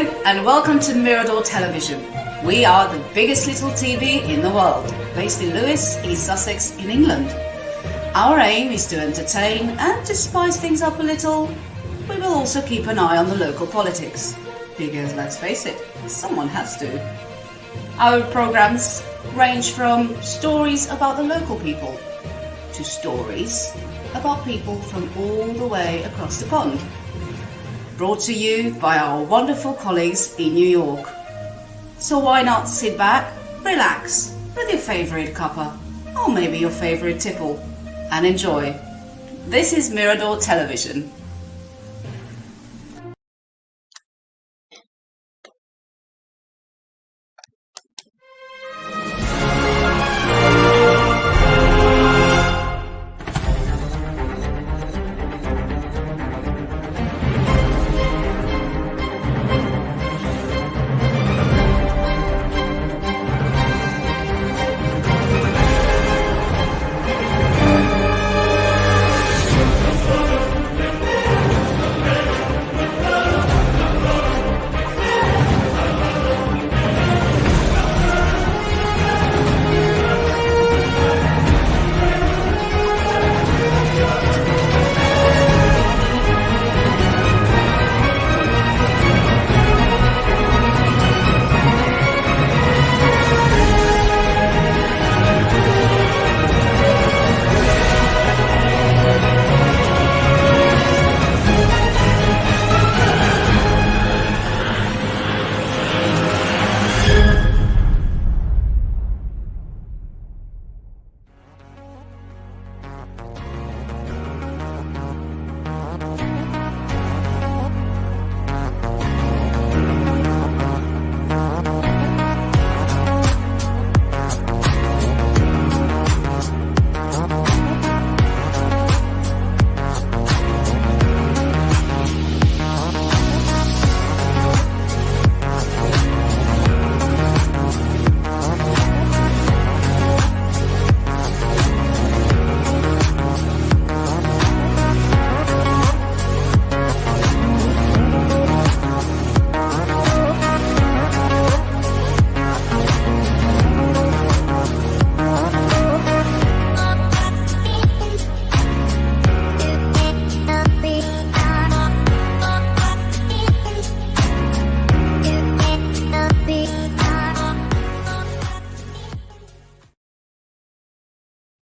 and welcome to Mirador Television. We are the biggest little TV in the world, based in Lewes, East Sussex in England. Our aim is to entertain and to spice things up a little. We will also keep an eye on the local politics, because let's face it, someone has to. Our programs range from stories about the local people to stories about people from all the way across the pond. Brought to you by our wonderful colleagues in New York. So why not sit back, relax with your favourite cuppa, or maybe your favourite tipple, and enjoy. This is Mirador Television.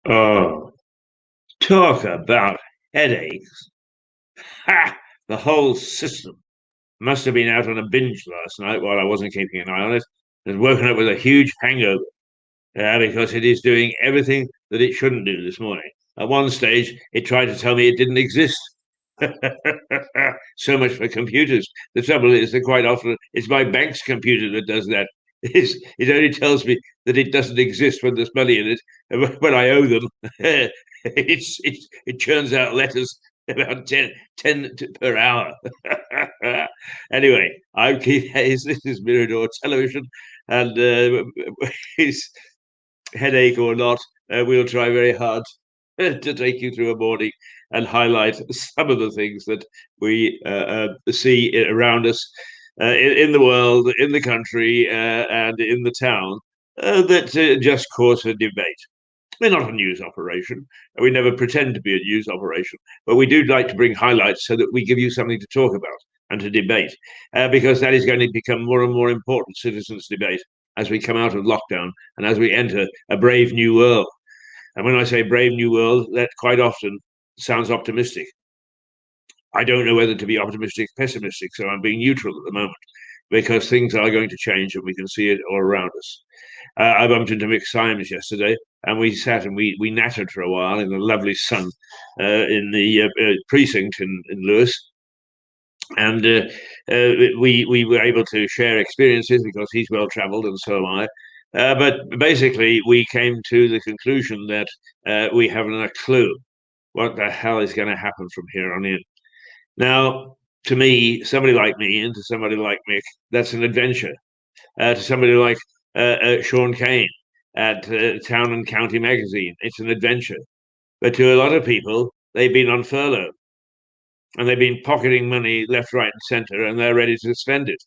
Oh, talk about headaches. Ha! The whole system must have been out on a binge last night while I wasn't keeping an eye on it, and woken up with a huge hangover because it is doing everything that it shouldn't do this morning. At one stage, it tried to tell me it didn't exist. So much for computers. The trouble is that quite often it's my bank's computer that does that. It only tells me that it doesn't exist when there's money in it. And when I owe them, it churns out letters about 10 per hour. Anyway, I'm Keith Hayes. This is Mirador Television. And his headache or not, we'll try very hard to take you through a morning and highlight some of the things that we see around us in the world, in the country, and in the town that just cause a debate. We're not a news operation. We never pretend to be a news operation, but we do like to bring highlights so that we give you something to talk about and to debate, because that is going to become more and more important citizens' debate as we come out of lockdown and as we enter a brave new world. And when I say brave new world, that quite often sounds optimistic. I don't know whether to be optimistic or pessimistic, so I'm being neutral at the moment because things are going to change and we can see it all around us. I bumped into Mick Symes yesterday and we sat and we nattered for a while in the lovely sun in the precinct in Lewes. And we were able to share experiences because he's well travelled and so am I. But basically, we came to the conclusion that we haven't a clue what the hell is going to happen from here on in. Now, to me, somebody like me, and to somebody like Mick, that's an adventure. To somebody like Sean Kane at Town and County Magazine, it's an adventure. But to a lot of people, they've been on furlough and they've been pocketing money left, right, and centre, and they're ready to spend it.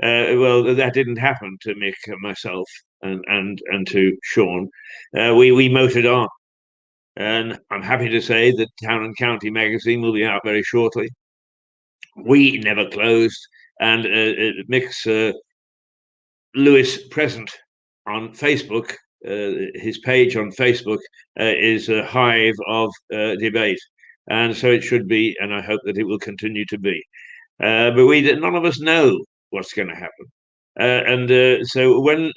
Well, that didn't happen to Mick and myself and to Sean. We motored on, and I'm happy to say that Town and County magazine will be out very shortly. We never closed, and Mick's Lewis present on Facebook. His page on Facebook is a hive of debate, and so it should be, and I hope that it will continue to be. But none of us know what's going to happen, so when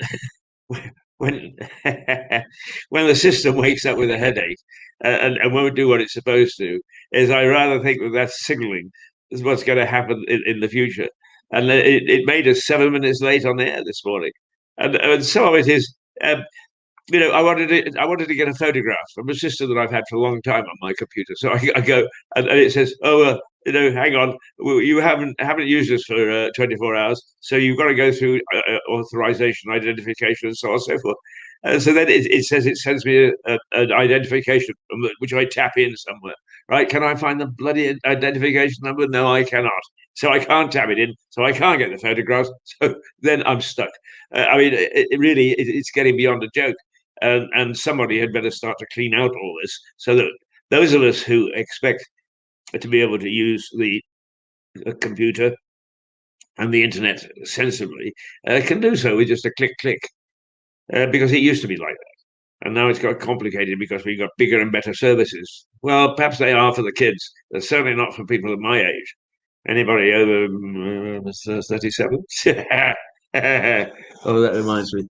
when the system wakes up with a headache and won't do what it's supposed to, is I rather think that that's signalling is what's going to happen in the future. And it made us 7 minutes late on the air this morning, and some of it is I wanted to get a photograph from a sister that I've had for a long time on my computer. So I go and it says, "Oh, hang on, you haven't used this for 24 hours, so you've got to go through authorization, identification, and so on and so forth." So then it says it sends me an identification which I tap in somewhere. Right? Can I find the bloody identification number? No, I cannot. So I can't tap it in. So I can't get the photographs. So then I'm stuck. I mean, it's getting beyond a joke. And somebody had better start to clean out all this so that those of us who expect to be able to use the computer and the internet sensibly can do so with just a click, because it used to be like that. And now it's got complicated because we've got bigger and better services. Well, perhaps they are for the kids. They're certainly not for people of my age. Anybody over 37? Oh, that reminds me.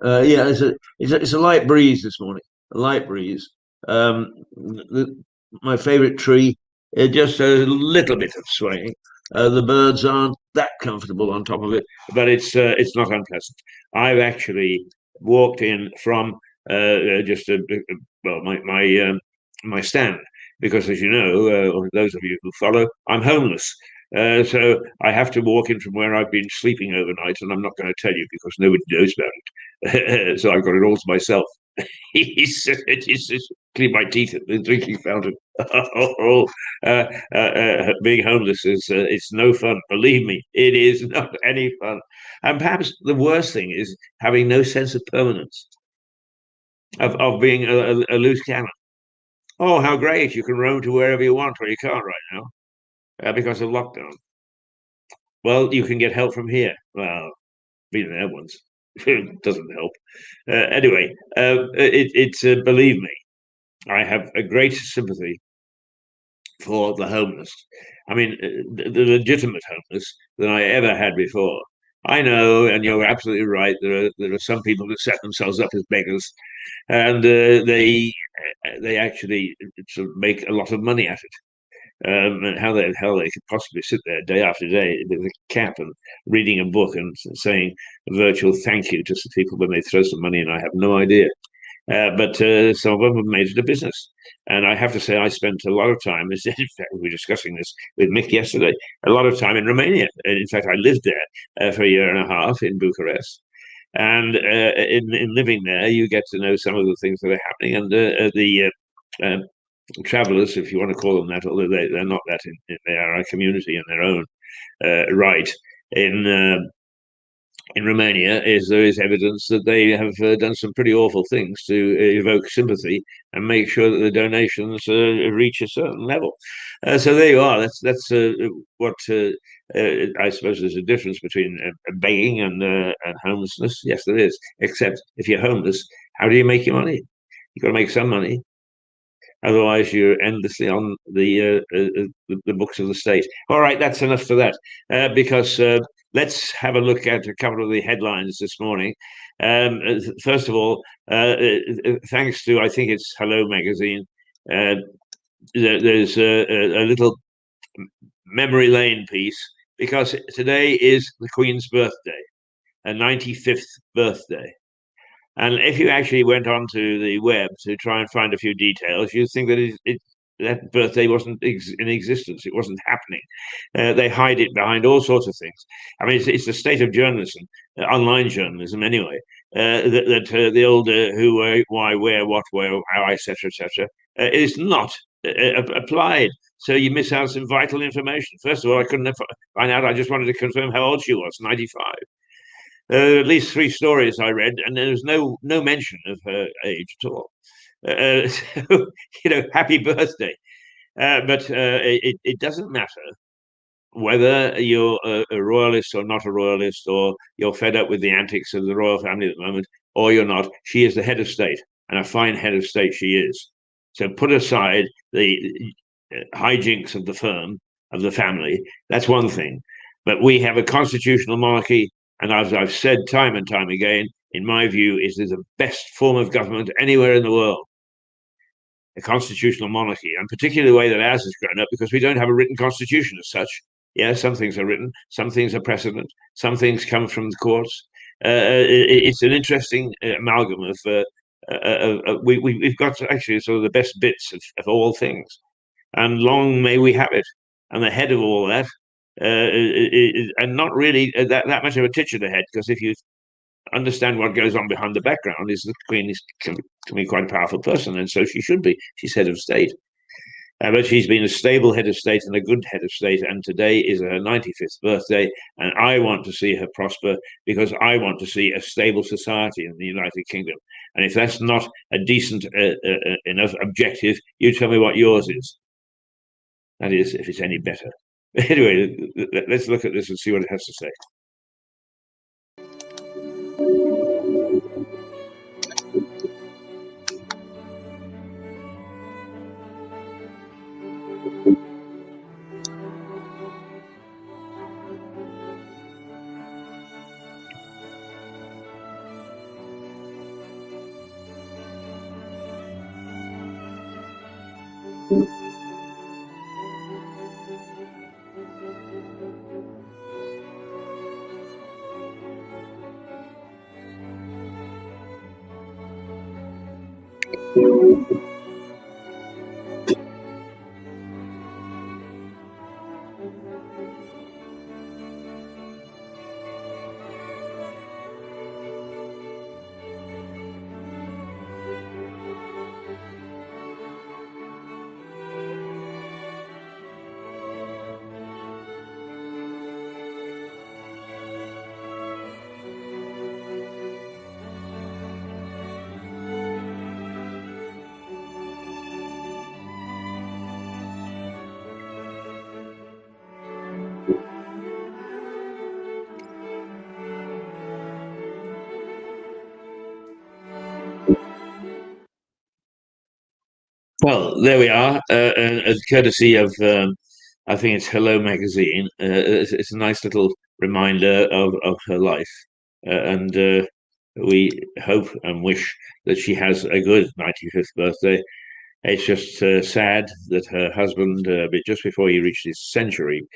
Yeah, it's a light breeze this morning. A light breeze. My favourite tree, just a little bit of swaying. The birds aren't that comfortable on top of it, but it's not unpleasant. I've actually walked in from just well my stand, because, as you know, or those of you who follow, I'm homeless. So I have to walk in from where I've been sleeping overnight, and I'm not going to tell you because nobody knows about it. So I've got it all to myself. It's just clean my teeth at the drinking fountain. Being homeless is it's no fun. Believe me, it is not any fun. And perhaps the worst thing is having no sense of permanence, of being a loose cannon. Oh, how great! You can roam to wherever you want, or you can't right now because of lockdown. Well, you can get help from here. Well, been there once. It doesn't help. Anyway, it's believe me, I have a great sympathy for the homeless. I mean, the legitimate homeless than I ever had before. I know, and you're absolutely right. There are some people that set themselves up as beggars, and they actually sort of make a lot of money at it. And how the hell they could possibly sit there day after day with a cap and reading a book and saying a virtual thank you to some people when they throw some money in, I have no idea. But some of them have made it a business. And I have to say, I spent a lot of time, in fact, we were discussing this with Mick yesterday, a lot of time in Romania. And in fact, I lived there for a year and a half in Bucharest. And in living there, you get to know some of the things that are happening. And the travelers, if you want to call them that, although they're not that, they are a community in their own right. In Romania, there is evidence that they have done some pretty awful things to evoke sympathy and make sure that the donations reach a certain level. So there you are. That's what I suppose there's a difference between begging and homelessness. Yes, there is. Except if you're homeless, how do you make your money? You've got to make some money. Otherwise, you're endlessly on the books of the state. All right, that's enough for that. Because let's have a look at a couple of the headlines this morning. First of all, thanks to, I think it's Hello Magazine, there's a little memory lane piece, because today is the Queen's birthday, her 95th birthday. And if you actually went onto the web to try and find a few details, you'd think that that birthday wasn't in existence. It wasn't happening. They hide it behind all sorts of things. I mean, it's the state of journalism, online journalism anyway, that the old who, why, where, what, where, how, etc., etc., is not applied. So you miss out some vital information. First of all, I couldn't find out. I just wanted to confirm how old she was, 95. At least 3 stories I read, and there was no mention of her age at all. So, happy birthday. But it doesn't matter whether you're a royalist or not a royalist, or you're fed up with the antics of the royal family at the moment, or you're not. She is the head of state, and a fine head of state she is. So put aside the hijinks of the firm, of the family. That's one thing. But we have a constitutional monarchy, and as I've said time and time again, in my view, is the best form of government anywhere in the world. A constitutional monarchy, and particularly the way that ours has grown up, because we don't have a written constitution as such. Yeah, some things are written, some things are precedent, some things come from the courts. It's an interesting amalgam of. We've got actually sort of the best bits of all things, and long may we have it. And the head of all that, and not really that much of a titular head, because if you understand what goes on behind the background, is the Queen can be quite a powerful person, and so she should be. She's head of state. But she's been a stable head of state and a good head of state, and today is her 95th birthday, and I want to see her prosper because I want to see a stable society in the United Kingdom. And if that's not a decent enough objective, you tell me what yours is. That is, if it's any better. Anyway, let's look at this and see what it has to say. Well, there we are, courtesy of I think it's Hello Magazine. It's a nice little reminder of her life, and we hope and wish that she has a good 95th birthday. It's just sad that her husband, just before he reached his century,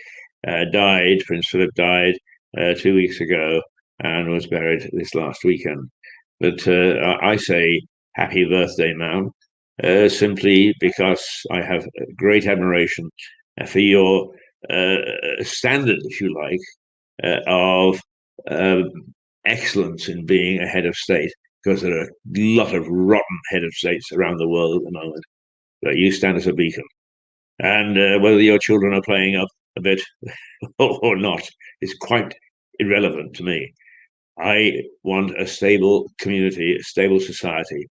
died. Prince Philip died 2 weeks ago and was buried this last weekend. But I say happy birthday, ma'am, simply because I have great admiration for your standard, if you like, of excellence in being a head of state, because there are a lot of rotten head of states around the world at the moment. But you stand as a beacon. And whether your children are playing up a bit or not is quite irrelevant to me. I want a stable community, a stable society,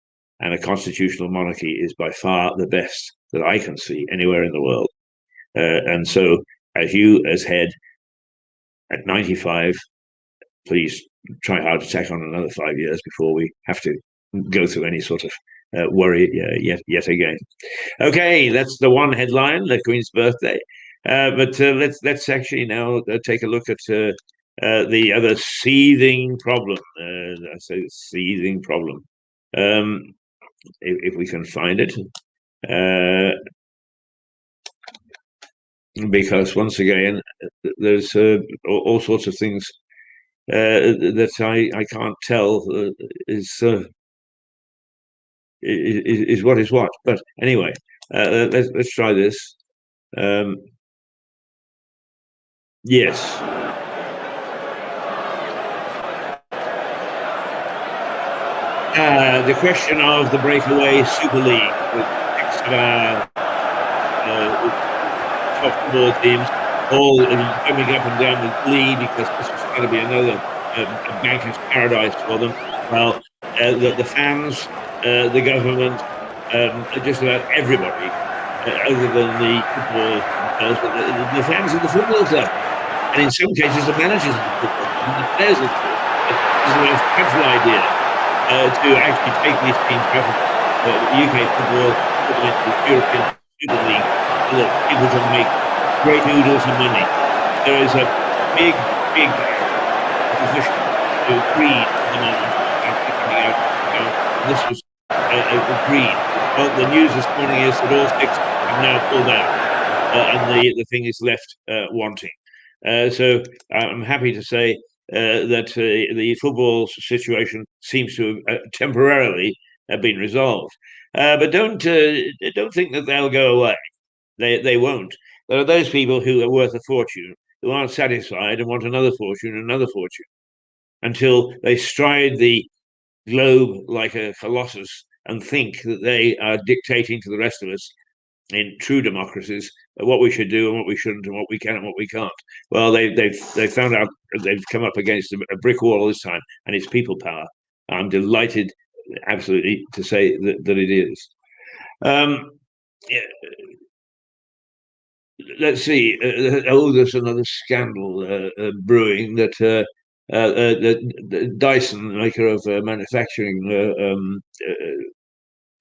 and a constitutional monarchy is by far the best that I can see anywhere in the world. And so, as you, as head, at 95, please try hard to tack on another 5 years before we have to go through any sort of worry yet again. Okay, that's the one headline, the Queen's birthday. But let's actually now take a look at the other seething problem. I say seething problem. If we can find it, because once again, there's all sorts of things that I can't tell is what is what. But anyway, let's try this. Yes. The question of the breakaway Super League with next top football teams all jumping up and down with glee because this was going to be another a banker's paradise for them. Well, the fans, the government, just about everybody, other than the football themselves, but the fans of the football club, and in some cases the managers of the football club and the players of the football club. This is the most dreadful idea to actually take these teams out of UK football, put them into the European Super League, so that people can make great oodles of money. There is a big, big opposition to greed at the moment coming out. And this was agreed. Well, the news this morning is that all six have now pulled out, and the thing is left wanting. So I'm happy to say that the football situation seems to have temporarily been resolved. But don't think that they'll go away. They won't. There are those people who are worth a fortune who aren't satisfied and want another fortune, until they stride the globe like a colossus and think that they are dictating to the rest of us in true democracies what we should do and what we shouldn't and what we can and what we can't. Well, they've found out they've come up against a brick wall this time, and it's people power. I'm delighted, absolutely, to say that it is. Yeah, let's see. There's another scandal brewing that the Dyson, maker of manufacturing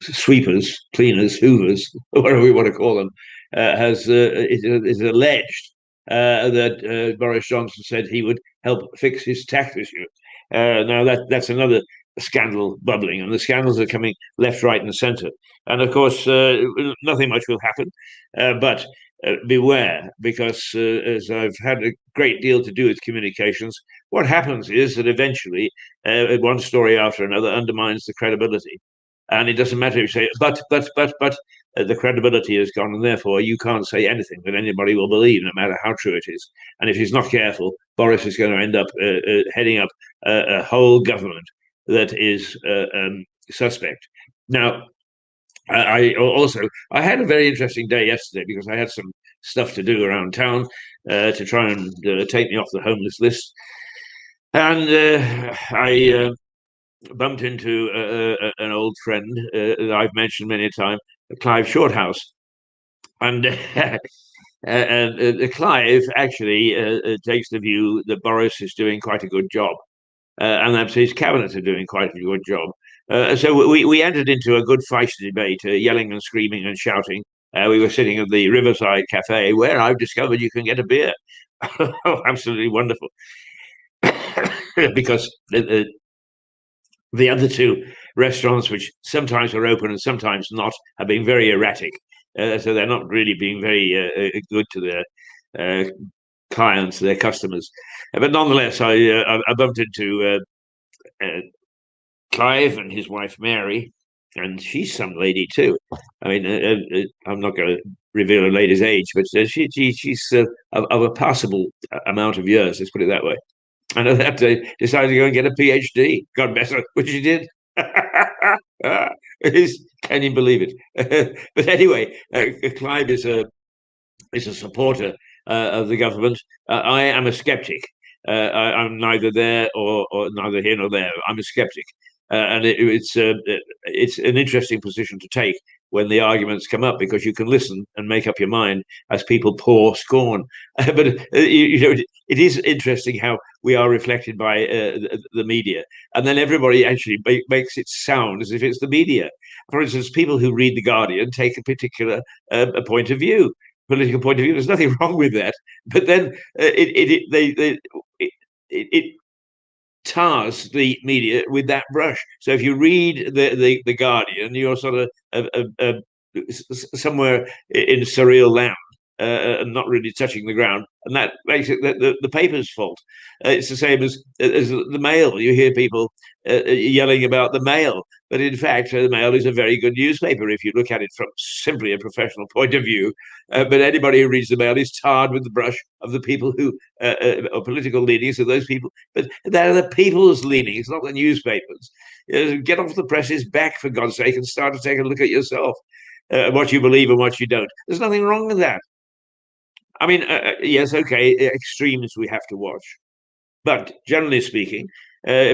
sweepers, cleaners, hoovers, whatever we want to call them, is alleged that Boris Johnson said he would help fix his tax issue. Now that's another scandal bubbling, and the scandals are coming left, right, and centre. And of course, nothing much will happen, but beware, because as I've had a great deal to do with communications, what happens is that eventually one story after another undermines the credibility. And it doesn't matter if you say, but, the credibility is gone, and therefore you can't say anything that anybody will believe, no matter how true it is. And if he's not careful, Boris is going to end up heading up a whole government that is suspect. Now, I had a very interesting day yesterday because I had some stuff to do around town to try and take me off the homeless list, and I bumped into an old friend that I've mentioned many a time, Clive Shorthouse, and Clive actually takes the view that Boris is doing quite a good job, and that his cabinet are doing quite a good job. So we entered into a good feisty debate, yelling and screaming and shouting. We were sitting at the Riverside Cafe, where I've discovered you can get a beer. Absolutely wonderful. Because the other two restaurants, which sometimes are open and sometimes not, have been very erratic. So they're not really being very good to their clients, their customers. But nonetheless, I bumped into Clive and his wife Mary, and she's some lady too. I mean, I'm not going to reveal a lady's age, but she's of a passable amount of years. Let's put it that way. And at that day, decided to go and get a PhD. God bless her, which she did. Can you believe it? But anyway, Clive is a supporter of the government. I am a skeptic. I'm neither there or neither here nor there. I'm a skeptic, and it's an interesting position to take when the arguments come up, because you can listen and make up your mind as people pour scorn. But it is interesting how we are reflected by the media, and then everybody actually makes it sound as if it's the media. For instance, people who read the Guardian take a particular point of view, political point of view. There's nothing wrong with that, but then it tars the media with that brush. So if you read the Guardian, you're sort of somewhere in surreal land. And not really touching the ground, and that makes it the paper's fault. It's the same as the Mail. You hear people yelling about the Mail, but in fact, the Mail is a very good newspaper if you look at it from simply a professional point of view. But anybody who reads the Mail is tarred with the brush of the people who are political leanings of those people. But they're the people's leanings, not the newspapers. Get off the press's back, for God's sake, and start to take a look at yourself. what you believe and what you don't. There's nothing wrong with that. I mean, yes, okay, extremes we have to watch. But generally speaking,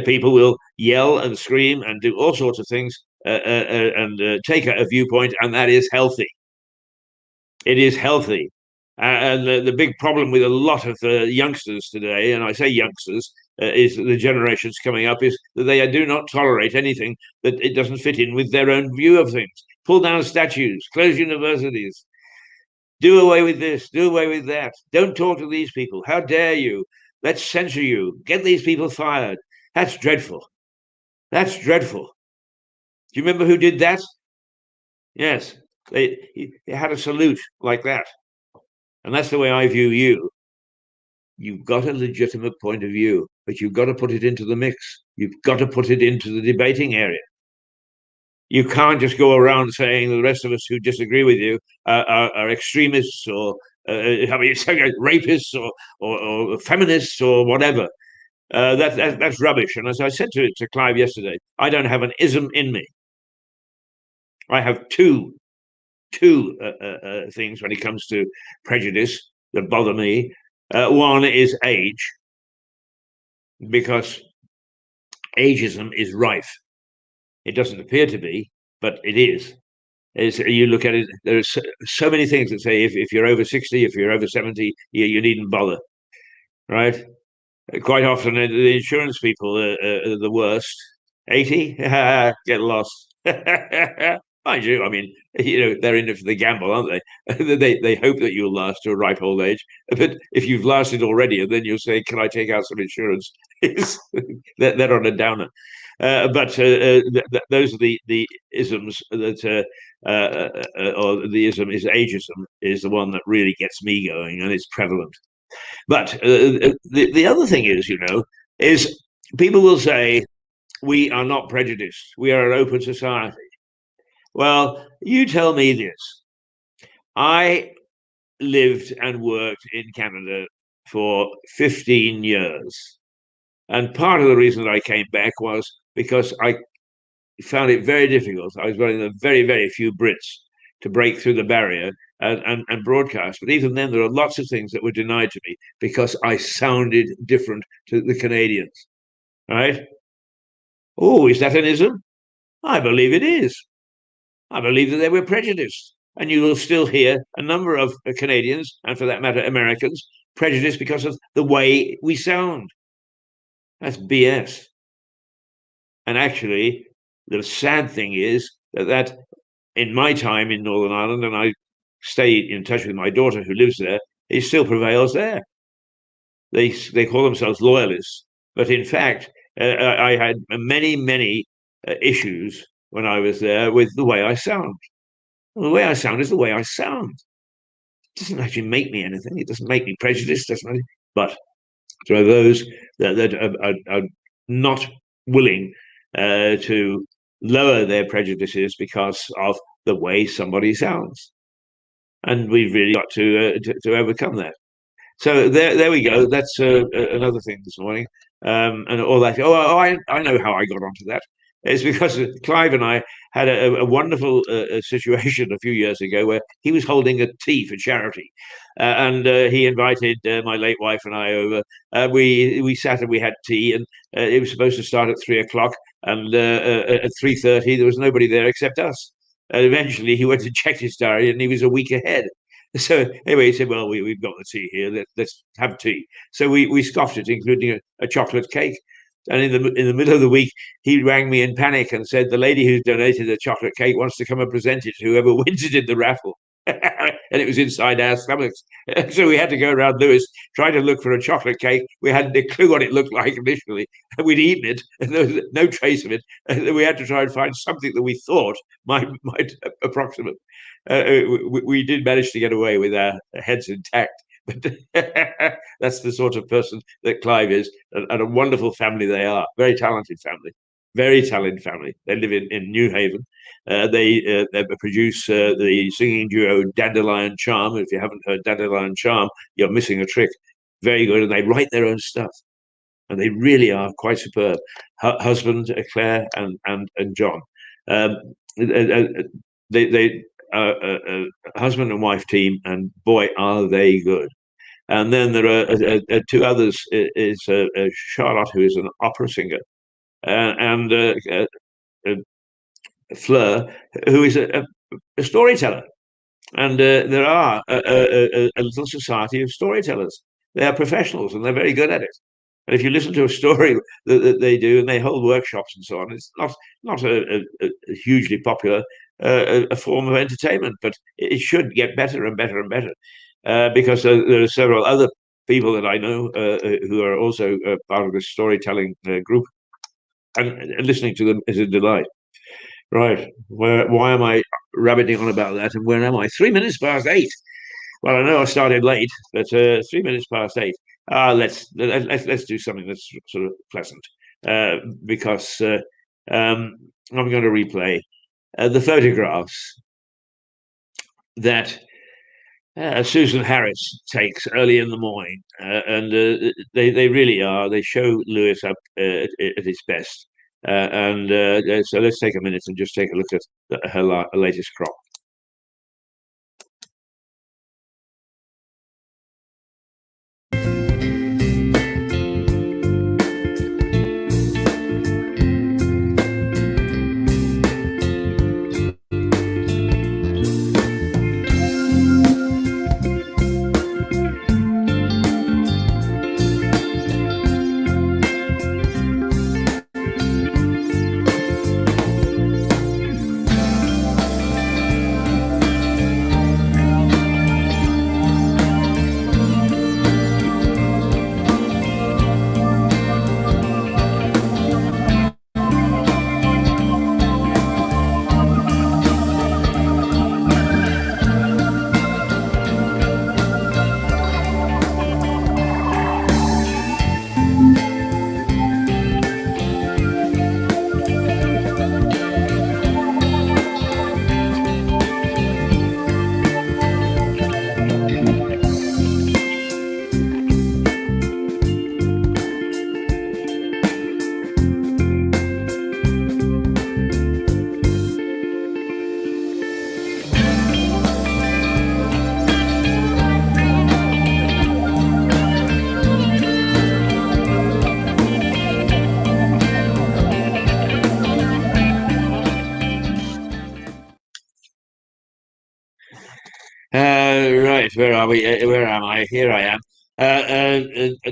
people will yell and scream and do all sorts of things and take a viewpoint, and that is healthy. It is healthy. And the big problem with a lot of the youngsters today, and I say youngsters, is the generations coming up, is that they do not tolerate anything that it doesn't fit in with their own view of things. Pull down statues, close universities, do away with this, do away with that. Don't talk to these people. How dare you? Let's censor you. Get these people fired. That's dreadful. That's dreadful. Do you remember who did that? Yes, they had a salute like that. And that's the way I view you. You've got a legitimate point of view, but you've got to put it into the mix. You've got to put it into the debating area. You can't just go around saying the rest of us who disagree with you are extremists or I mean, rapists or feminists or whatever. That's rubbish. And as I said to Clive yesterday, I don't have an ism in me. I have two things when it comes to prejudice that bother me. One is age, because ageism is rife. It doesn't appear to be, but it is. As you look at it, there's so many things that say if you're over 60, if you're over 70, you needn't bother, right? Quite often, the insurance people are the worst. 80, get lost. Mind you, I mean, they're in it for the gamble, aren't they? They hope that you'll last to a ripe old age. But if you've lasted already, and then you'll say, "Can I take out some insurance?" They're on a downer. But those are the isms that, or the ism is ageism, is the one that really gets me going, and it's prevalent. But the other thing is people will say, we are not prejudiced. We are an open society. Well, you tell me this. I lived and worked in Canada for 15 years. And part of the reason that I came back was because I found it very difficult. I was one of the very, very few Brits to break through the barrier and broadcast. But even then, there are lots of things that were denied to me because I sounded different to the Canadians, right? Oh, is that an ism? I believe it is. I believe that they were prejudiced. And you will still hear a number of Canadians, and for that matter, Americans, prejudiced because of the way we sound. That's BS. And actually, the sad thing is that in my time in Northern Ireland, and I stay in touch with my daughter who lives there, it still prevails there. They call themselves loyalists, but in fact, I had many issues when I was there with the way I sound. Well, the way I sound is the way I sound. It doesn't actually make me anything. It doesn't make me prejudiced. Doesn't. But there are those that are not willing to lower their prejudices because of the way somebody sounds, and we've really got to overcome that. So there we go. That's another thing this morning, and all that. I know how I got onto that. It's because Clive and I had a wonderful situation a few years ago where he was holding a tea for charity, and he invited my late wife and I over. We sat and we had tea, and it was supposed to start at 3 o'clock, and at 3:30 there was nobody there except us. And eventually, he went and checked his diary, and he was a week ahead. So anyway, he said, "Well, we've got the tea here. Let's have tea." So we scoffed it, including a chocolate cake. And in the middle of the week, he rang me in panic and said, "The lady who's donated the chocolate cake wants to come and present it to whoever wins it in the raffle." And it was inside our stomachs. So we had to go around Lewis trying to look for a chocolate cake. We hadn't a clue what it looked like initially. We'd eaten it, and there was no trace of it. And we had to try and find something that we thought might approximate. We did manage to get away with our heads intact. But that's the sort of person that Clive is, and a wonderful family they are. Very talented family. Very talented family. They live in New Haven. They produce the singing duo Dandelion Charm. If you haven't heard Dandelion Charm, you're missing a trick. Very good. And they write their own stuff. And they really are quite superb. Husband, Claire and John. They a husband and wife team, and boy, are they good. And then there are two others. Is Charlotte, who is an opera singer, and uh, Fleur, who is a storyteller. And there are a little society of storytellers. They are professionals and they're very good at it. And if you listen to a story that they do, and they hold workshops and so on, it's not a hugely popular a form of entertainment, but it should get better and better and better, because there are several other people that I know who are also part of this storytelling group, and listening to them is a delight. Right. Why am I rabbiting on about that? And where am I? 3 minutes past 8. Well, I know I started late, but 3 minutes past 8. Let's do something that's sort of pleasant, because I'm going to replay the photographs that Susan Harris takes early in the morning, and they really are. They show Lewis up at his best. And so let's take a minute and just take a look at her latest crop. Right, where are we? Where am I? Here I am.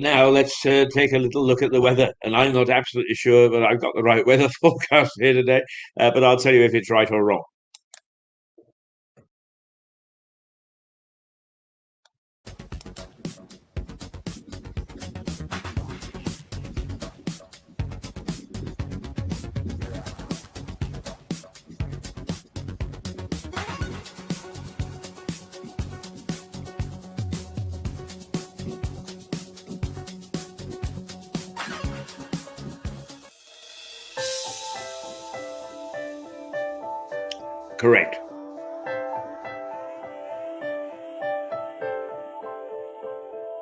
Now let's take a little look at the weather. And I'm not absolutely sure that I've got the right weather forecast here today, but I'll tell you if it's right or wrong. Correct.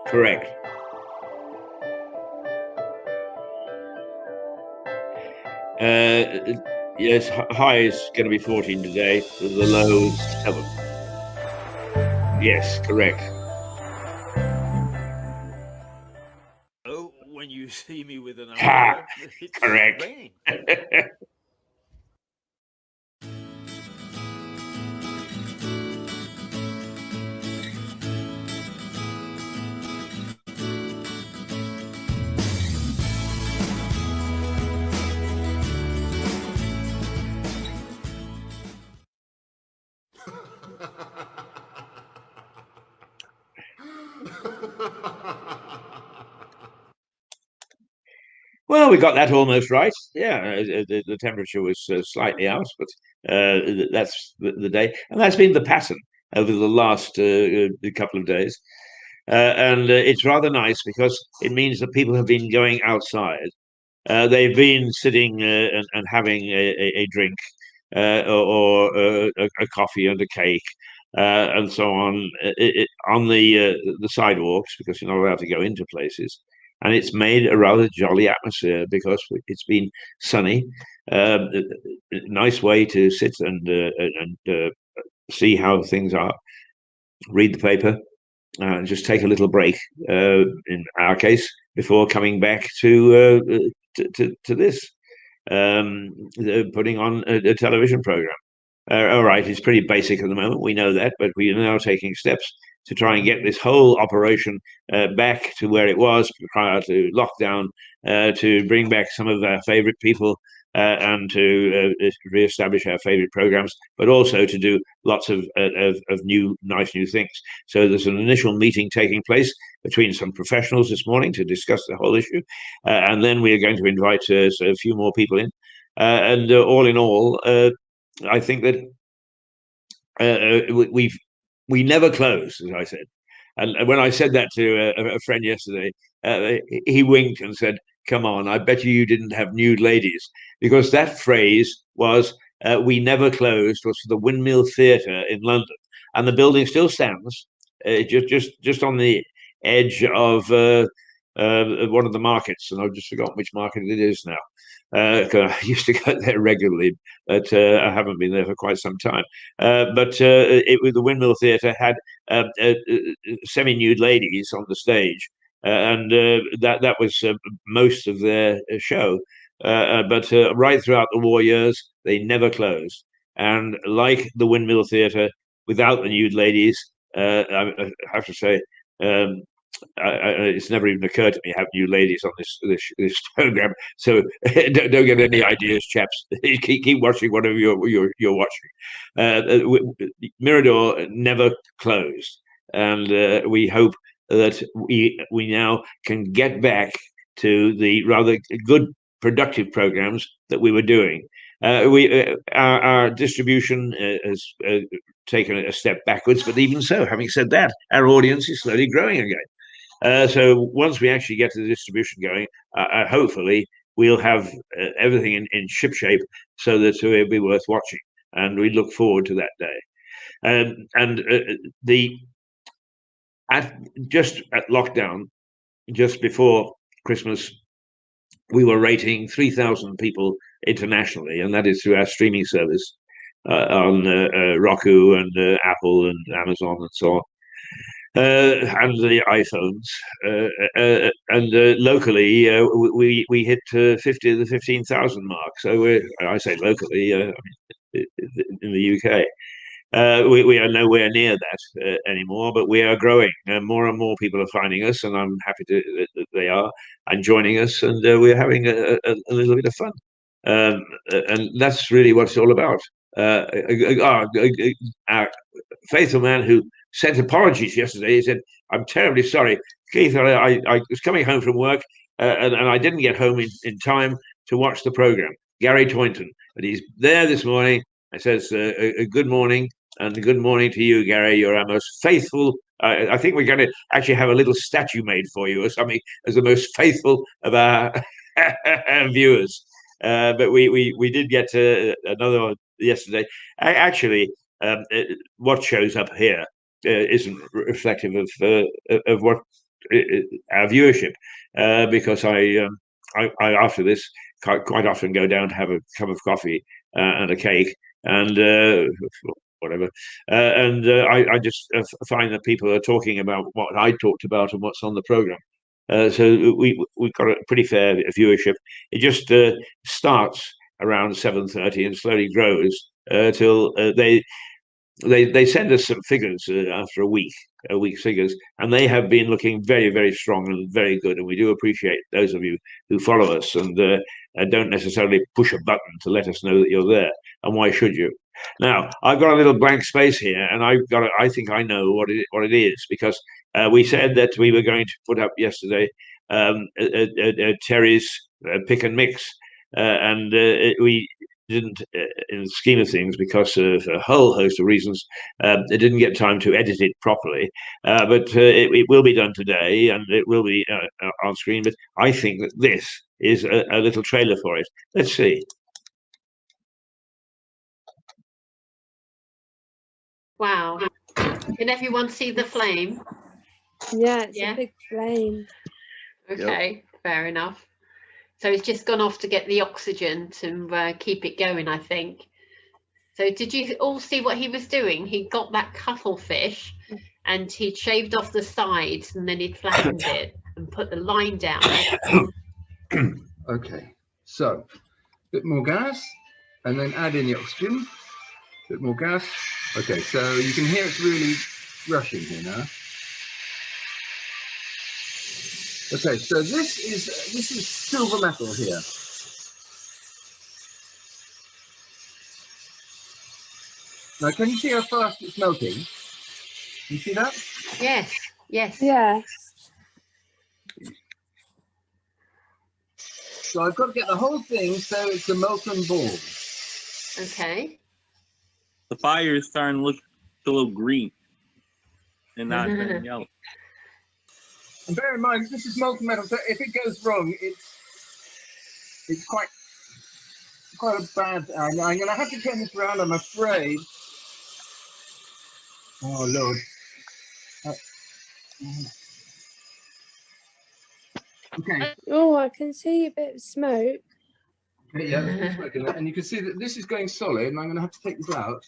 Correct. Yes, high is going to be 14 today. The low is 7. Yes, correct. Oh, when you see me with an Ha! umbrella, it's Correct. raining. Well, we got that almost right. Yeah, the temperature was slightly out, but that's the day, and that's been the pattern over the last couple of days. And it's rather nice because it means that people have been going outside. They've been sitting and having a drink, or a coffee and a cake, and so on, on the sidewalks, because you're not allowed to go into places. And it's made a rather jolly atmosphere because it's been sunny. A nice way to sit and see how things are, read the paper, and just take a little break. In our case, before coming back to this, putting on a television program. All right, it's pretty basic at the moment. We know that, but we are now taking steps to try and get this whole operation back to where it was prior to lockdown, to bring back some of our favorite people and to re-establish our favorite programs, but also to do lots of nice new things. So there's an initial meeting taking place between some professionals this morning to discuss the whole issue, and then we are going to invite a few more people in, and all in all, I think that we never close, as I said. And when I said that to a friend yesterday, he winked and said, "Come on, I bet you didn't have nude ladies," because that phrase was "we never closed" was for the Windmill Theatre in London, and the building still stands, just on the edge of one of the markets, and I've just forgotten which market it is now. I used to go there regularly, but I haven't been there for quite some time. But the Windmill Theatre had semi-nude ladies on the stage, and that was most of their show. But right throughout the war years, they never closed. And like the Windmill Theatre, without the nude ladies, I have to say, it's never even occurred to me to have new ladies on this program. So don't get any ideas, chaps. keep watching whatever you're watching. Mirador never closed, and we hope that we now can get back to the rather good productive programs that we were doing. Our distribution has taken a step backwards, but even so, having said that, our audience is slowly growing again. So once we actually get the distribution going, hopefully we'll have everything in shipshape so that it'll be worth watching, and we look forward to that day. Just at lockdown, just before Christmas, we were rating 3,000 people internationally, and that is through our streaming service on Roku and Apple and Amazon and so on. And the iPhones, and locally we hit 15,000 mark. So I say locally, in the UK, we are nowhere near that anymore, but we are growing. More and more people are finding us, and I'm happy that they are and joining us, and we're having a little bit of fun, and that's really what it's all about. Our faithful man who sent apologies yesterday. He said, "I'm terribly sorry, Keith. I was coming home from work, and I didn't get home in time to watch the program." Gary Toynton, and he's there this morning. I says, a good morning, and good morning to you, Gary. You're our most faithful. I think we're going to actually have a little statue made for you or something as the most faithful of our viewers. But we did get another one yesterday. Actually, what shows up here isn't reflective of what our viewership, because I after this quite often go down to have a cup of coffee and a cake and whatever, and I just find that people are talking about what I talked about and what's on the program. So we've got a pretty fair viewership. It just starts around 7:30 and slowly grows till they send us some figures after a week's figures, and they have been looking very, very strong and very good. And we do appreciate those of you who follow us and don't necessarily push a button to let us know that you're there. And why should you? Now, I've got a little blank space here, and I think I know what it is, because we said that we were going to put up yesterday Terry's pick and mix, and we didn't, in the scheme of things, because of a whole host of reasons, they didn't get time to edit it properly. But it will be done today, and it will be on screen. But I think that this is a little trailer for it. Let's see. Wow. Can everyone see the flame? Yeah, it's a big flame. Okay, fair enough. So it's just gone off to get the oxygen to keep it going, I think. So did you all see what he was doing? He got that cuttlefish and he shaved off the sides and then he flattened it and put the line down. Okay, so a bit more gas and then add in the oxygen. A bit more gas. Okay, so you can hear it's really rushing here now. Okay, so this is silver metal here. Now, can you see how fast it's melting? You see that? Yes, yes. Yes. So I've got to get the whole thing so it's a molten ball. Okay. The fire is starting to look a little green and not turning yellow. And bear in mind, this is molten metal, so if it goes wrong, it's quite a bad. I'm going to have to turn this around, I'm afraid. Oh Lord. Okay. Oh, I can see a bit of smoke. Okay, yeah, there's smoke in it. And you can see that this is going solid, and I'm going to have to take this out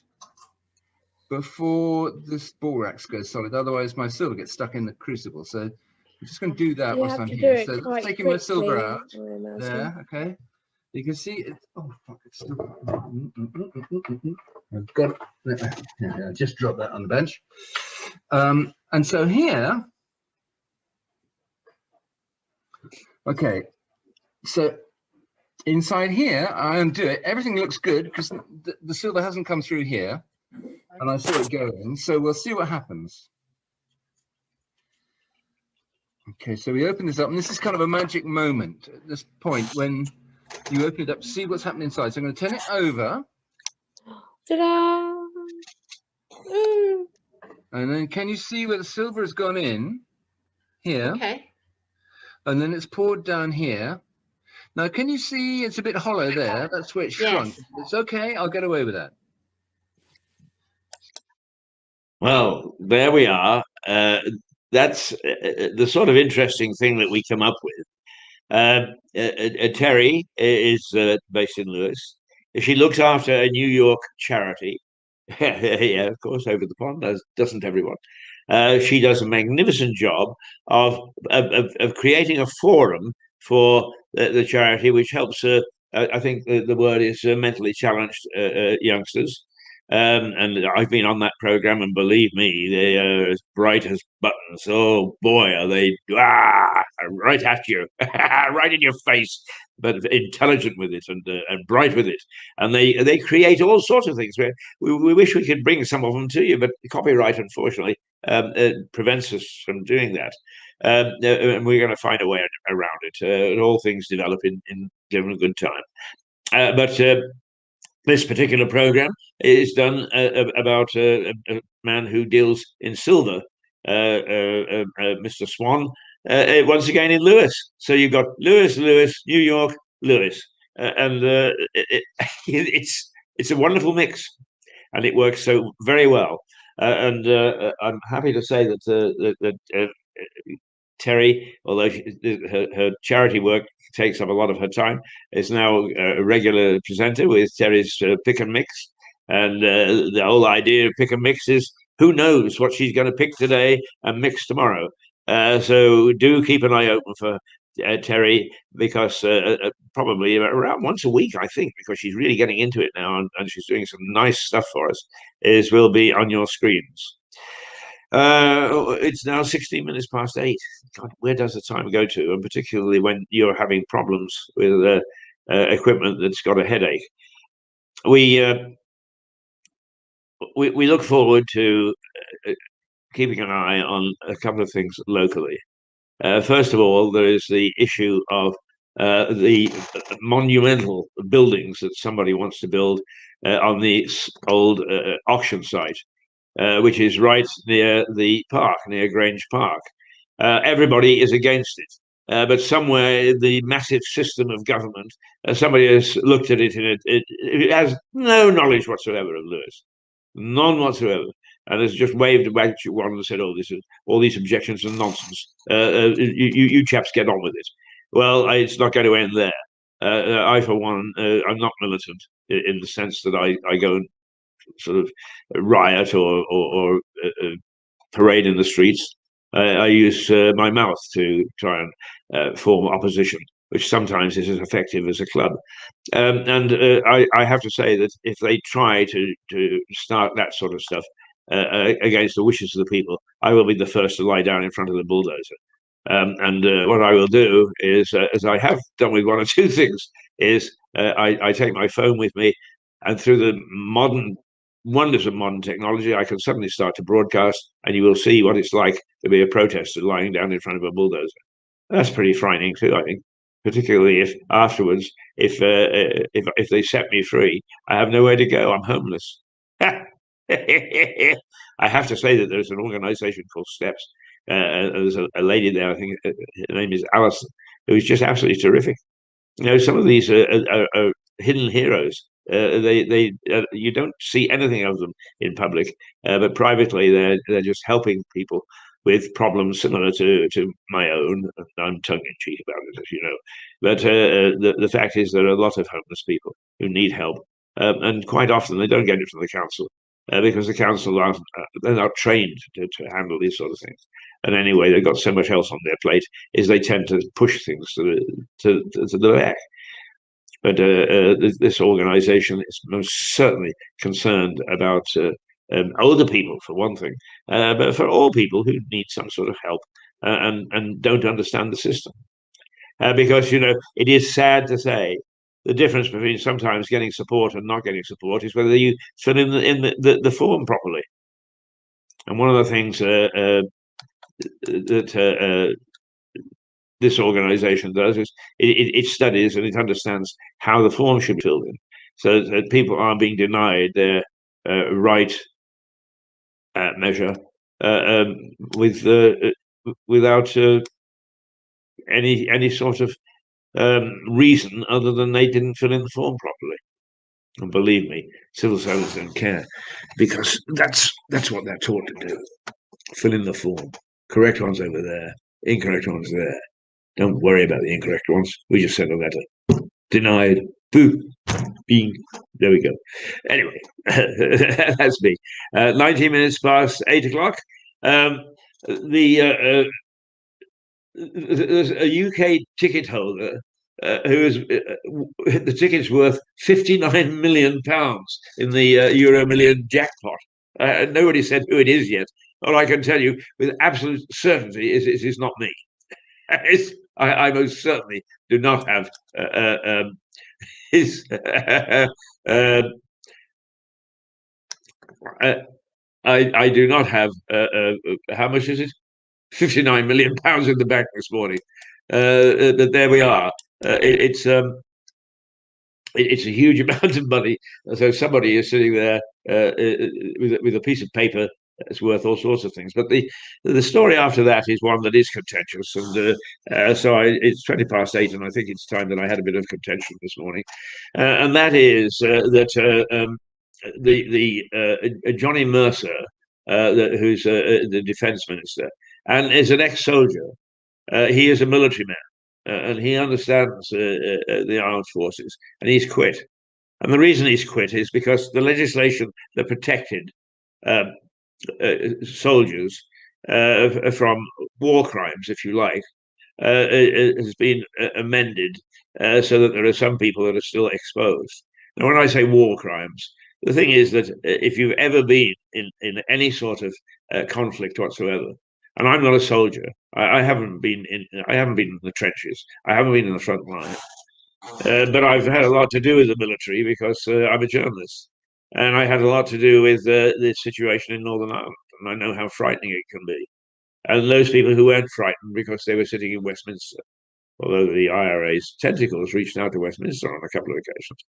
before this borax goes solid. Otherwise, my silver gets stuck in the crucible. So I'm just going to do that You whilst have I'm to here. do it So quite taking my silver quickly, out. I imagine. There, okay. You can see it. Oh fuck! It's still. I've got it. Yeah, I just dropped that on the bench. And so here. Okay, so inside here, I undo it. Everything looks good because the silver hasn't come through here, and I saw it going. So we'll see what happens. Okay, so we open this up, and this is kind of a magic moment at this point when you open it up to see what's happening inside. So I'm going to turn it over. Ta-da! And then can you see where the silver has gone in? Here. Okay. And then it's poured down here. Now, can you see it's a bit hollow there? That's where it shrunk. Yes. It's okay. I'll get away with that. Well, there we are. That's the sort of interesting thing that we come up with. Terry is based in Lewis. She looks after a New York charity. Yeah, of course, over the pond, as doesn't everyone. She does a magnificent job of creating a forum for the charity, which helps, I think the word is mentally challenged youngsters. And I've been on that program, and believe me, they are as bright as buttons. Oh boy, are they right at you, right in your face, but intelligent with it and bright with it. And they create all sorts of things. We wish we could bring some of them to you, but copyright, unfortunately, prevents us from doing that. And we're going to find a way around it. And all things develop in given a good time. But this particular program is done about a man who deals in silver, Mr. Swan, once again in Lewis. So you've got Lewis, New York, Lewis, and it's a wonderful mix, and it works so very well. And I'm happy to say that Terry, although her charity work takes up a lot of her time, is now a regular presenter with Terry's Pick and Mix. And the whole idea of Pick and Mix is who knows what she's going to pick today and mix tomorrow. So do keep an eye open for Terry, because probably around once a week, I think, because she's really getting into it now, and she's doing some nice stuff for us, will be on your screens. It's now 16 minutes past 8. God, where does the time go to? And particularly when you're having problems with equipment that's got a headache. We look forward to keeping an eye on a couple of things locally. First of all, there is the issue of the monumental buildings that somebody wants to build on the old auction site. Which is right near the park, near Grange Park. Everybody is against it, but somewhere in the massive system of government, somebody has looked at it, and it has no knowledge whatsoever of Lewis, none whatsoever, and has just waved a magic wand and said, "Oh, all these objections are nonsense. You chaps get on with it." Well, it's not going to end there. I, for one, I'm not militant in the sense that I go and sort of riot or parade in the streets, I use my mouth to try and form opposition, which sometimes is as effective as a club. And I have to say that if they try to start that sort of stuff against the wishes of the people, I will be the first to lie down in front of the bulldozer. And what I will do is, as I have done with one or two things, is I take my phone with me, and through the modern wonders of modern technology, I can suddenly start to broadcast, and you will see what it's like to be a protester lying down in front of a bulldozer. That's pretty frightening too, I think, particularly if afterwards, if they set me free, I have nowhere to go. I'm homeless. I have to say that there's an organisation called Steps. There's a lady there, I think her name is Alison, who's just absolutely terrific. You know, some of these are hidden heroes. You don't see anything of them in public, but privately they're just helping people with problems similar to my own. I'm tongue in cheek about it, as you know. But the fact is, there are a lot of homeless people who need help, and quite often they don't get it from the council because the council aren't they're not trained to handle these sort of things. And anyway, they've got so much else on their plate, is they tend to push things to the back. But this organisation is most certainly concerned about older people, for one thing, but for all people who need some sort of help and don't understand the system. Because, you know, it is sad to say the difference between sometimes getting support and not getting support is whether you fill in the form properly. And one of the things that this organisation does is it studies and it understands how the form should be filled in, so that people aren't being denied their right measure without any sort of reason other than they didn't fill in the form properly. And believe me, civil servants don't care, because that's what they're taught to do. Fill in the form. Correct ones over there, incorrect ones there. Don't worry about the incorrect ones. We just send a letter. Denied. Boo. Bing. There we go. Anyway, that's me. 19 minutes past 8 o'clock. There's a UK ticket holder who is the ticket's worth £59 million in the Euro Million jackpot. Nobody said who it is yet. All I can tell you with absolute certainty is it is not me. I most certainly do not have his. I do not have. How much is it? £59 million in the bank this morning. But there we are. It's a huge amount of money. So somebody is sitting there with a piece of paper that's worth all sorts of things. But the story after that is one that is contentious, and so it's 20 past 8, and I think it's time that I had a bit of contention this morning, and that is that Johnny Mercer, who's the defence minister, and is an ex-soldier. He is a military man, and he understands the armed forces, and he's quit. And the reason he's quit is because the legislation that protected soldiers from war crimes, if you like, has been amended so that there are some people that are still exposed. Now, when I say war crimes, the thing is that if you've ever been in any sort of conflict whatsoever, and I'm not a soldier, I haven't been in the trenches, I haven't been in the front line, but I've had a lot to do with the military because I'm a journalist, and I had a lot to do with the situation in Northern Ireland, and I know how frightening it can be. And those people who weren't frightened because they were sitting in Westminster, although the IRA's tentacles reached out to Westminster on a couple of occasions.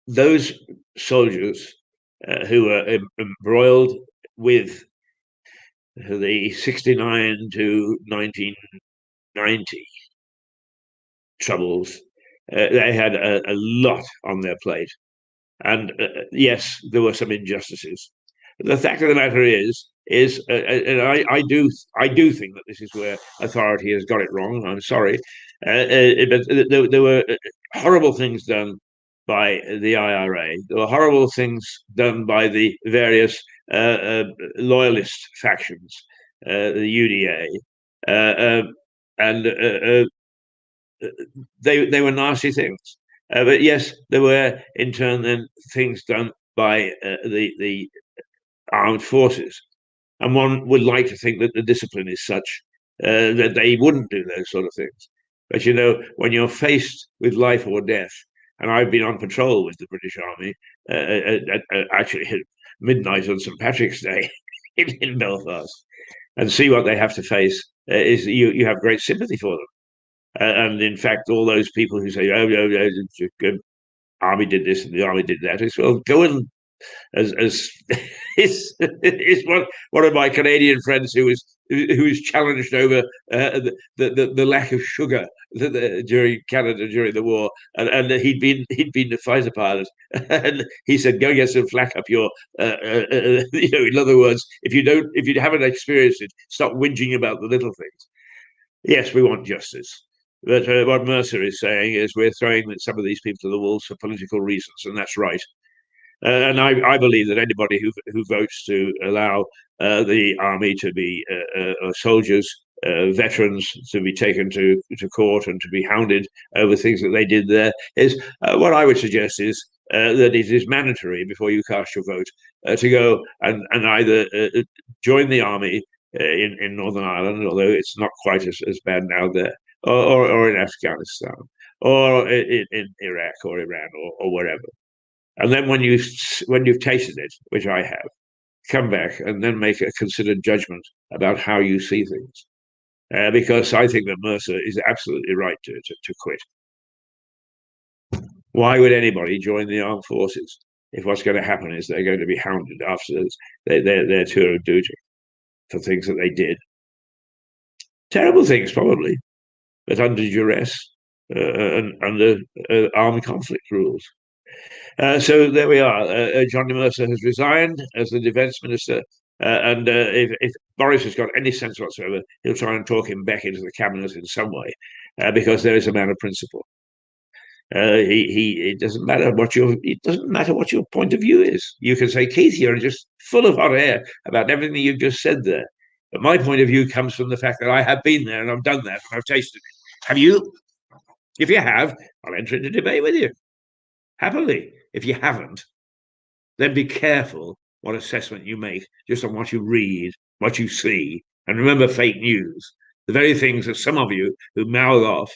Those soldiers who were embroiled with the 69 to 1990 troubles, they had a lot on their plate. And yes, there were some injustices. The fact of the matter is is, and I do think that this is where authority has got it wrong. I'm sorry, but there were horrible things done by the IRA. There were horrible things done by the various loyalist factions, the UDA, and they were nasty things. But yes, there were in turn then things done by the armed forces, and one would like to think that the discipline is such that they wouldn't do those sort of things. But you know, when you're faced with life or death, and I've been on patrol with the British Army actually at midnight on St Patrick's Day in Belfast, and see what they have to face, is you have great sympathy for them. And in fact, all those people who say, "Oh, no, no, the army did this and the army did that," it's well, go and as is one of my Canadian friends who was challenged over the lack of sugar during Canada during the war, and he'd been a fighter pilot, and he said, "Go get some flack up your," you know, in other words, if you haven't experienced it, stop whinging about the little things. Yes, we want justice. But what Mercer is saying is we're throwing some of these people to the wolves for political reasons, and that's right. And I believe that anybody who votes to allow the army to be soldiers, veterans to be taken to court and to be hounded over things that they did there is what I would suggest is that it is mandatory before you cast your vote to go and either join the army in Northern Ireland, although it's not quite as bad now there, or in Afghanistan, or in Iraq or Iran or wherever. And then when you've tasted it, which I have, come back and then make a considered judgment about how you see things. Because I think that Mercer is absolutely right to quit. Why would anybody join the armed forces if what's going to happen is they're going to be hounded after their tour of duty for things that they did? Terrible things, probably, but under duress and under armed conflict rules. So there we are. Johnny Mercer has resigned as the defence minister, and if Boris has got any sense whatsoever, he'll try and talk him back into the cabinet in some way, because there is a man of principle. It doesn't matter what your point of view is. You can say, Keith, you're just full of hot air about everything you've just said there. But my point of view comes from the fact that I have been there and I've done that and I've tasted it. Have you? If you have, I'll enter into debate with you happily. If you haven't, then be careful what assessment you make just on what you read, what you see. And remember fake news, the very things that some of you who mouth off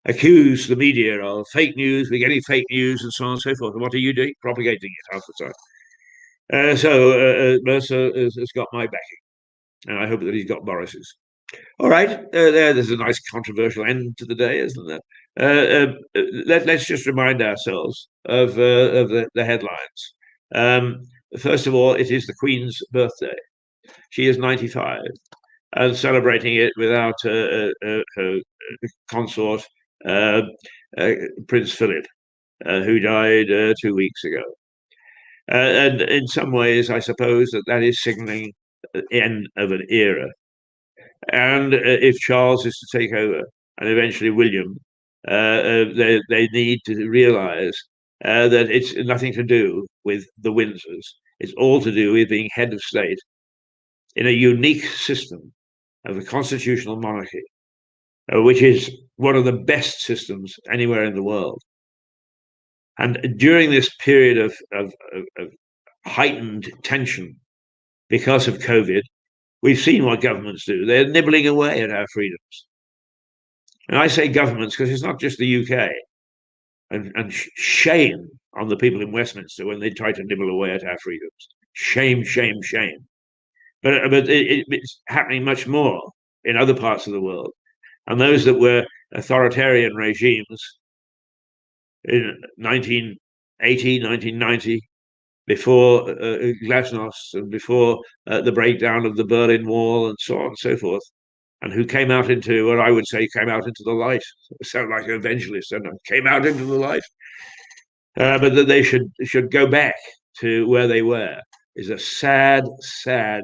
accuse the media of fake news, we're getting fake news and so on and so forth. And what are you doing? Propagating it half the time. So Mercer has got my backing, and I hope that he's got Boris's. All right, there's a nice controversial end to the day, isn't there? Let's just remind ourselves of the headlines. First of all, it is the Queen's birthday. She is 95 and celebrating it without her consort, Prince Philip, who died 2 weeks ago. And in some ways, I suppose that is signalling the end of an era. And if Charles is to take over, and eventually William, they need to realise that it's nothing to do with the Windsors. It's all to do with being head of state in a unique system of the constitutional monarchy, which is one of the best systems anywhere in the world. And during this period of heightened tension because of COVID, we've seen what governments do. They're nibbling away at our freedoms. And I say governments because it's not just the UK. And shame on the people in Westminster when they try to nibble away at our freedoms. Shame, shame, shame. But it's happening much more in other parts of the world. And those that were authoritarian regimes in 1980, 1990, before Glasnost and before the breakdown of the Berlin Wall and so on and so forth, and who came out into what I would say came out into the light. I sound like an evangelist, and came out into the light. But that they should go back to where they were is a sad, sad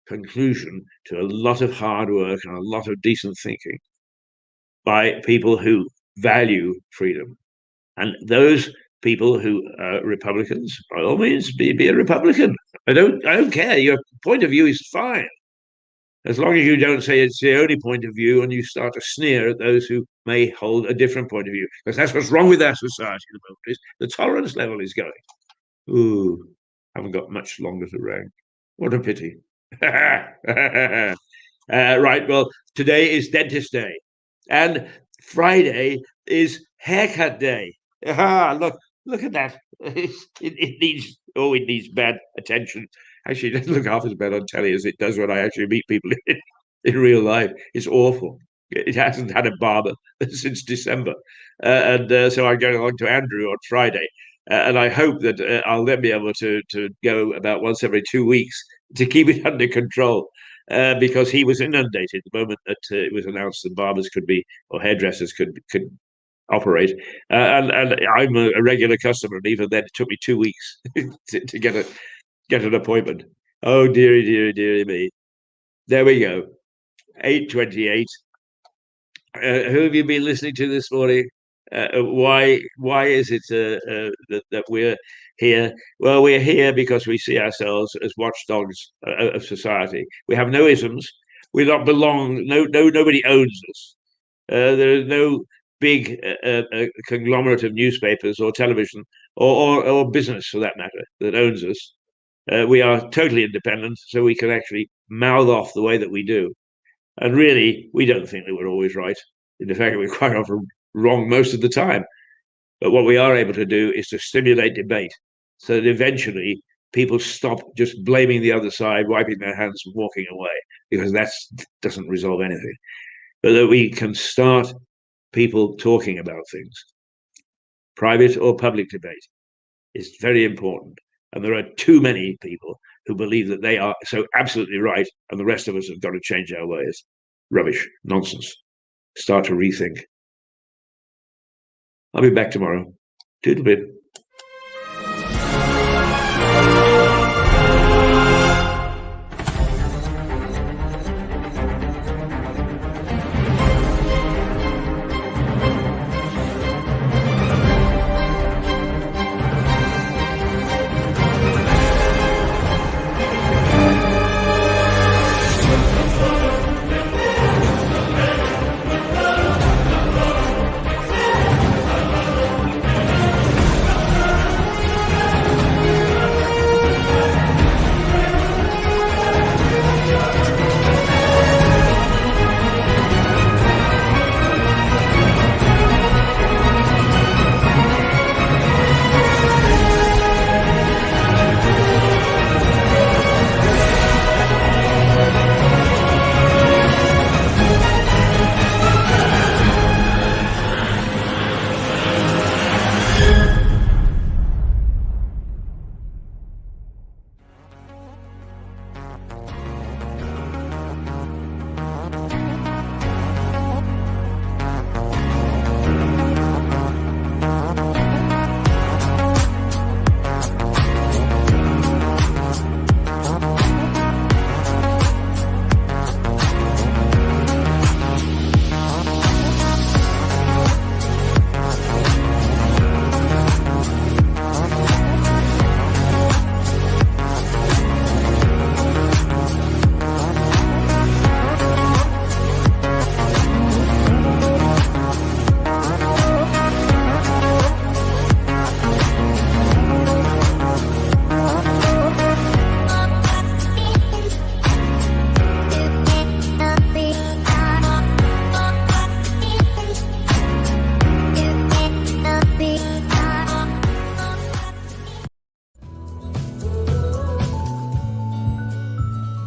conclusion to a lot of hard work and a lot of decent thinking by people who value freedom. And those people who are Republicans, by all means, be a Republican. I don't care. Your point of view is fine, as long as you don't say it's the only point of view and you start to sneer at those who may hold a different point of view. Because that's what's wrong with our society at the moment, is the tolerance level is going. Ooh, haven't got much longer to rank. What a pity. Right, well, today is dentist day. And Friday is haircut day. Look at that. It needs bad attention. Actually, it doesn't look half as bad on telly as it does when I actually meet people in real life. It's awful. It hasn't had a barber since December. So I'm going along to Andrew on Friday. And I hope that I'll then be able to go about once every 2 weeks to keep it under control. Because he was inundated the moment that it was announced that barbers could be, or hairdressers could operate. And I'm a regular customer, and even then it took me 2 weeks to get an appointment. Oh, dearie me. There we go. 8:28. Who have you been listening to this morning? Why is it that we're here? Well, we're here because we see ourselves as watchdogs of society. We have no isms. We don't belong. Nobody owns us. There is no big conglomerate of newspapers or television or business, for that matter, that owns us. We are totally independent, so we can actually mouth off the way that we do. And really, we don't think that we're always right. In fact, we're quite often wrong most of the time. But what we are able to do is to stimulate debate so that eventually people stop just blaming the other side, wiping their hands and walking away, because that doesn't resolve anything. But that we can start people talking about things. Private or public debate is very important. And there are too many people who believe that they are so absolutely right, and the rest of us have got to change our ways. Rubbish, nonsense. Start to rethink. I'll be back tomorrow. Toodle bit.